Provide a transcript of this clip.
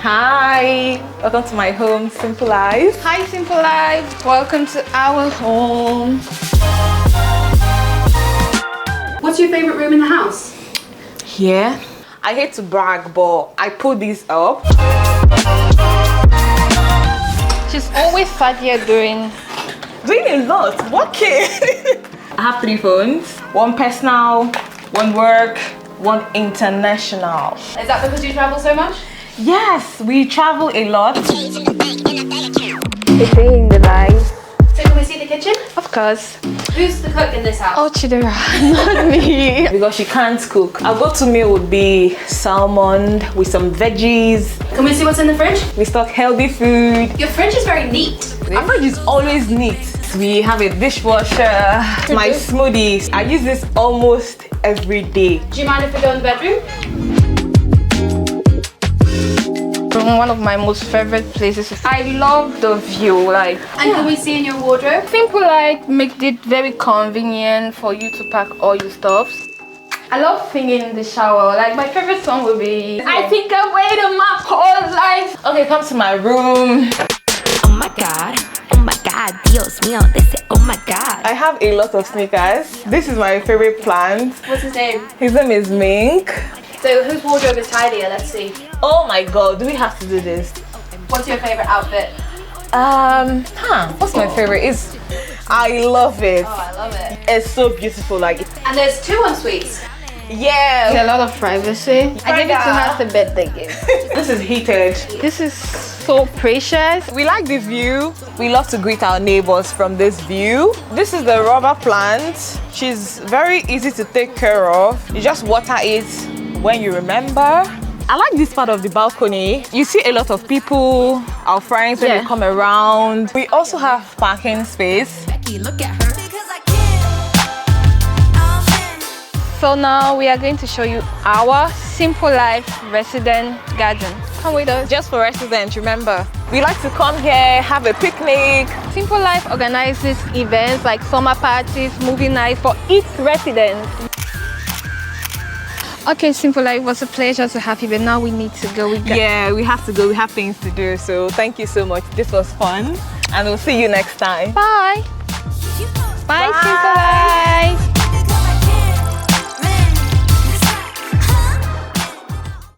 Hi, welcome to my home, Simple Life. Hi, Simple Life. Welcome to our home. What's your favorite room in the house? Here, I hate to brag, but I put this up. She's always sat here doing A lot, working. I have 3 phones, one personal, one work, one international. Is that because you travel so much? Yes, we travel a lot. the day in the life. So can we see the kitchen? Of course. Who's the cook in this house? Oh, Chidera, not me. Because she can't cook. Our go-to meal would be salmon with some veggies. Can we see what's in the fridge? We stock healthy food. Your fridge is very neat. Our fridge is always neat. We have a dishwasher, my smoothies. I use this almost every day. Do you mind if we go in the bedroom? One of my most favorite places. I love the view, like. And can we see in your wardrobe? Simple Life makes it very convenient for you to pack all your stuff. I love singing in the shower. Like my favorite song will be I think I waited my whole life. Okay, come to my room. Oh my god, Dios mío, they say oh my god. I have a lot of sneakers. This is my favorite plant. What's his name? His name is Mink. So whose wardrobe is tidier? Let's see. Oh my god, do we have to do this? What's your favorite outfit? What's my favorite? I love it. Oh, I love it. It's so beautiful, like. And there's 2 en-suites. Yeah. There's a lot of privacy. I give it to her as a birthday gift. This is heated. This is so precious. We like the view. We love to greet our neighbors from this view. This is the rubber plant. She's very easy to take care of. You just water it when you remember. I like this part of the balcony. You see a lot of people, our friends when they come around. We also have parking space. Look at her. So now we are going to show you our Simple Life resident garden. Come with us. Just for residents, remember. We like to come here, have a picnic. Simple Life organizes events like summer parties, movie nights for its residents. Okay, Simple Life, it was a pleasure to have you, but now we need to go. We have to go. We have things to do. So thank you so much. This was fun. And we'll see you next time. Bye. Bye, Simple Life.